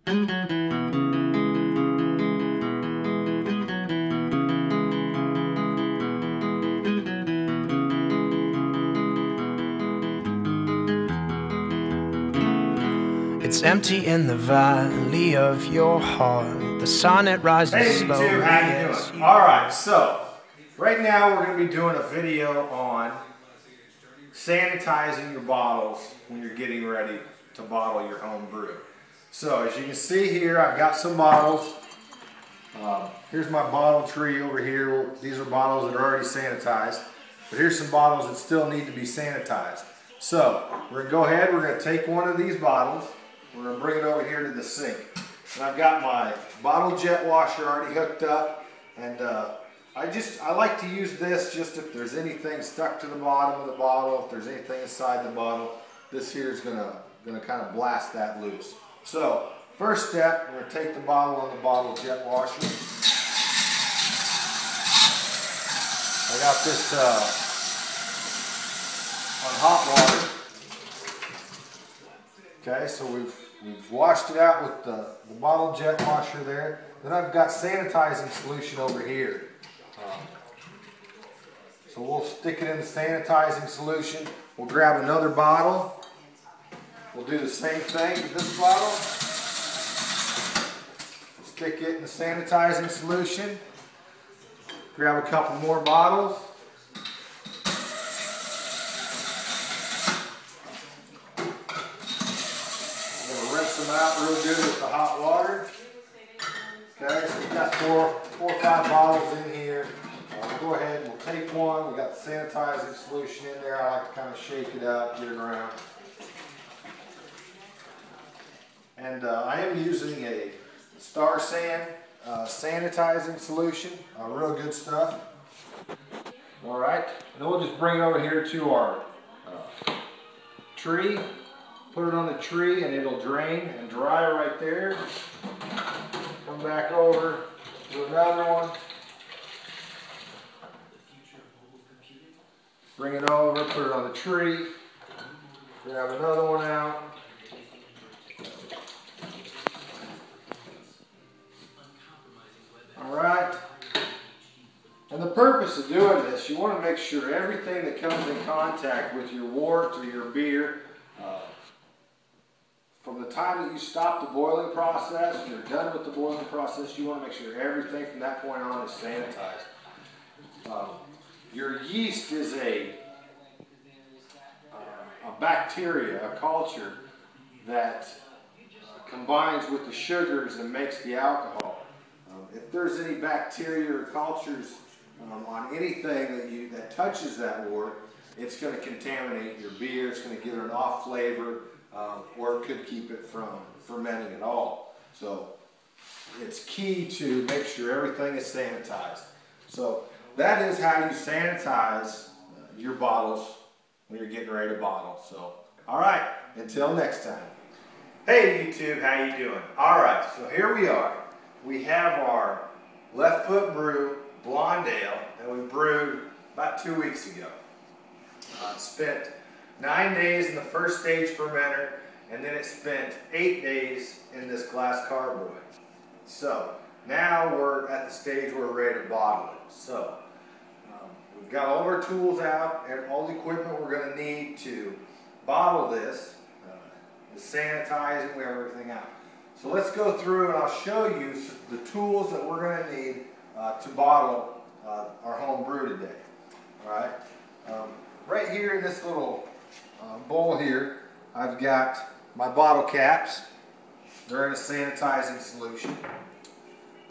It's empty in the valley of your heart. The sun, it rises slowly. Hey YouTube, how you doing? Alright, so right now we're going to be doing a video on sanitizing your bottles when you're getting ready to bottle your home brew. So as you can see here, I've got some bottles. Here's my bottle tree over here. These are bottles that are already sanitized. But here's some bottles that still need to be sanitized. So we're going to go ahead, we're going to take one of these bottles. We're going to bring it over here to the sink. And I've got my bottle jet washer already hooked up. And I like to use this just if there's anything stuck to the bottom of the bottle, if there's anything inside the bottle. This here is going to kind of blast that loose. So first step, we're going to take the bottle on the bottle jet washer. I got this on hot water. Okay, so we've washed it out with the bottle jet washer there. Then I've got sanitizing solution over here. So we'll stick it in the sanitizing solution. We'll grab another bottle. We'll do the same thing with this bottle. Stick it in the sanitizing solution. Grab a couple more bottles. Rinse them out real good with the hot water. Okay, so we've got four or five bottles in here. We'll go ahead and we'll take one. We've got the sanitizing solution in there. I like to kind of shake it up, get it around. And I am using a Star San sanitizing solution. Real good stuff. Alright, then we'll just bring it over here to our tree. Put it on the tree and it'll drain and dry right there. Come back over, do another one. Bring it over, put it on the tree. Grab another one out. Alright. And the purpose of doing this, you want to make sure everything that comes in contact with your wort or your beer, from the time that you stop the boiling process, and you're done with the boiling process, you want to make sure everything from that point on is sanitized. Your yeast is a bacteria, a culture that combines with the sugars and makes the alcohol. If there's any bacteria or cultures on anything that touches that wort, it's going to contaminate your beer, it's going to give it an off flavor, or it could keep it from fermenting at all. So it's key to make sure everything is sanitized. So that is how you sanitize your bottles when you're getting ready to bottle. So, alright, until next time. Hey YouTube, how you doing? Alright, so here we are. We have our Left Foot Brew Blonde Ale that we brewed about 2 weeks ago. Spent 9 days in the first stage fermenter, and then it spent 8 days in this glass carboy. So now we're at the stage where we're ready to bottle it. So we've got all of our tools out and all the equipment we're going to need to bottle this. The sanitizing, we have everything out. So let's go through and I'll show you the tools that we're going to need to bottle our home brew today. All right. Right here in this little bowl here, I've got my bottle caps. They're in a sanitizing solution.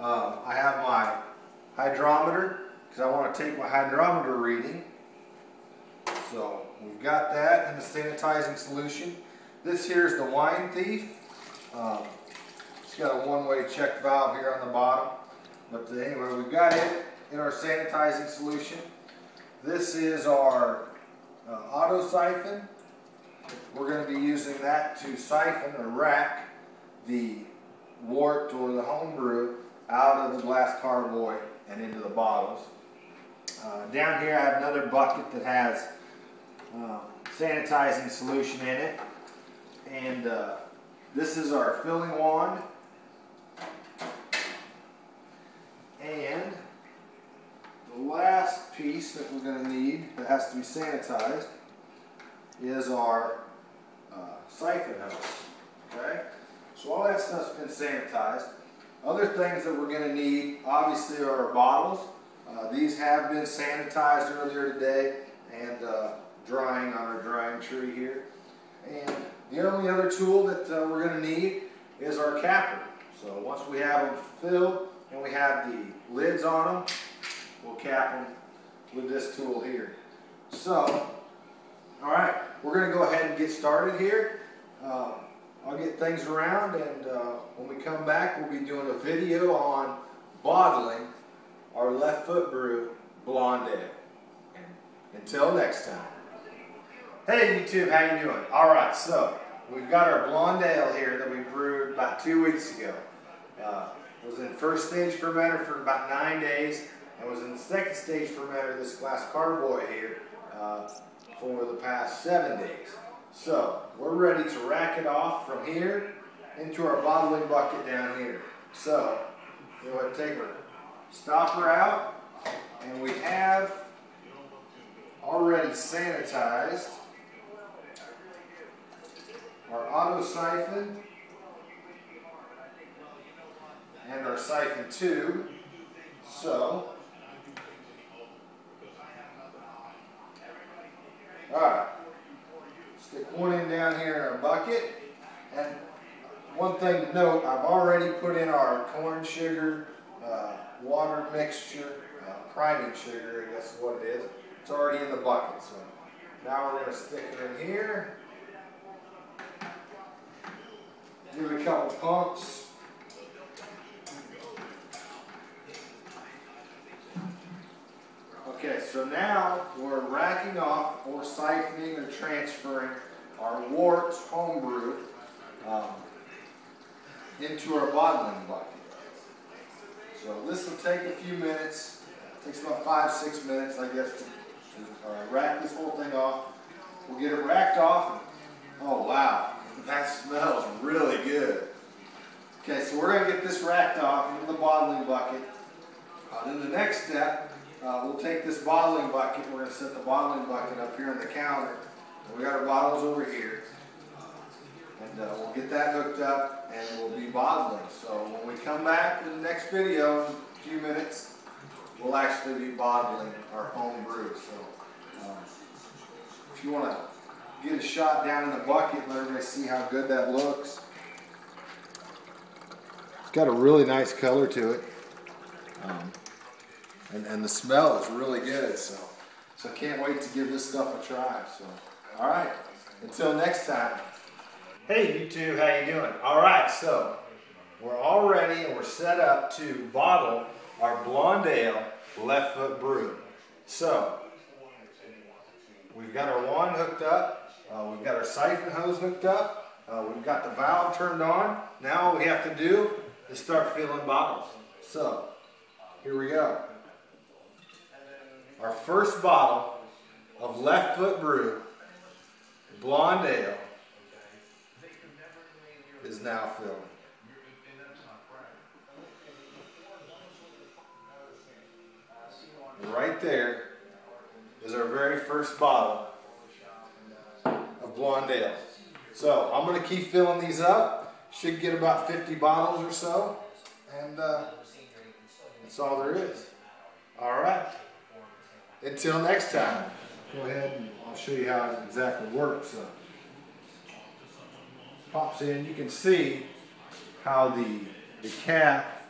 I have my hydrometer because I want to take my hydrometer reading. So we've got that in the sanitizing solution. This here is the wine thief. It's got a one-way check valve here on the bottom. But anyway, we've got it in our sanitizing solution. This is our auto siphon. We're going to be using that to siphon or rack the wort or the home brew out of the glass carboy and into the bottles. Down here I have another bucket that has sanitizing solution in it. And this is our filling wand. And the last piece that we're going to need that has to be sanitized is our siphon hose. Okay? So all that stuff's been sanitized. Other things that we're going to need obviously are our bottles. These have been sanitized earlier today and drying on our drying tree here. And the only other tool that we're going to need is our capper. So once we have them filled and we have the lids on them, we'll cap them with this tool here. So, all right, we're going to go ahead and get started here. I'll get things around, and when we come back, we'll be doing a video on bottling our Left Foot Brew Blonde Ale. Until next time. Hey YouTube, how you doing? All right, so we've got our Blonde Ale here that we brewed about 2 weeks ago. It was in first stage fermenter for about 9 days, and was in the second stage fermenter, this glass carboy here, for the past 7 days. So we're ready to rack it off from here into our bottling bucket down here. So we'll go ahead and take our stopper out, and we have already sanitized our auto siphon and our siphon tube. So, alright, stick one in down here in our bucket. And one thing to note, I've already put in our corn sugar, water mixture, priming sugar, I guess is what it is. It's already in the bucket. So now we're going to stick it in here. Give it a couple pumps. Okay, so now we're racking off or siphoning or transferring our wort homebrew into our bottling bucket. So this will take a few minutes. It takes about 5-6 minutes, I guess, to rack this whole thing off. We'll get it racked off. And, oh wow, that smells really good. Okay, so we're going to get this racked off into the bottling bucket. Then the next step, we'll take this bottling bucket. We're going to set the bottling bucket up here on the counter. And we got our bottles over here. And we'll get that hooked up and we'll be bottling. So when we come back in the next video in a few minutes, we'll actually be bottling our home brew. So if you want to get a shot down in the bucket, let everybody see how good that looks. It's got a really nice color to it. And the smell is really good. So I can't wait to give this stuff a try. So, all right, until next time. Hey YouTube, how you doing? All right, so we're all ready and we're set up to bottle our Blonde Ale Left Foot Brew. So we've got our wand hooked up, we've got our siphon hose hooked up, we've got the valve turned on. Now all we have to do is start filling bottles. So here we go. Our first bottle of Left Foot Brew Blonde Ale is now filled. Right there is our very first bottle of Blonde Ale. So I'm going to keep filling these up. Should get about 50 bottles or so. And that's all there is. All right. Until next time. Go ahead and I'll show you how it exactly works. Pops in. You can see how the cap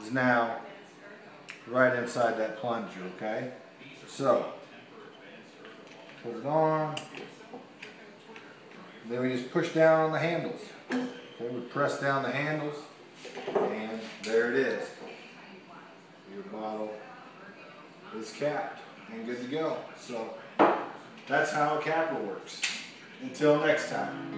is now right inside that plunger, okay? So, put it on. Then we just push down on the handles. Okay, we press down the handles, and there it is. Your bottle is capped and good to go. So, that's how a capper works. Until next time.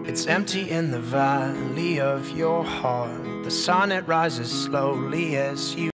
It's empty in the valley of your heart. The sun, it rises slowly as you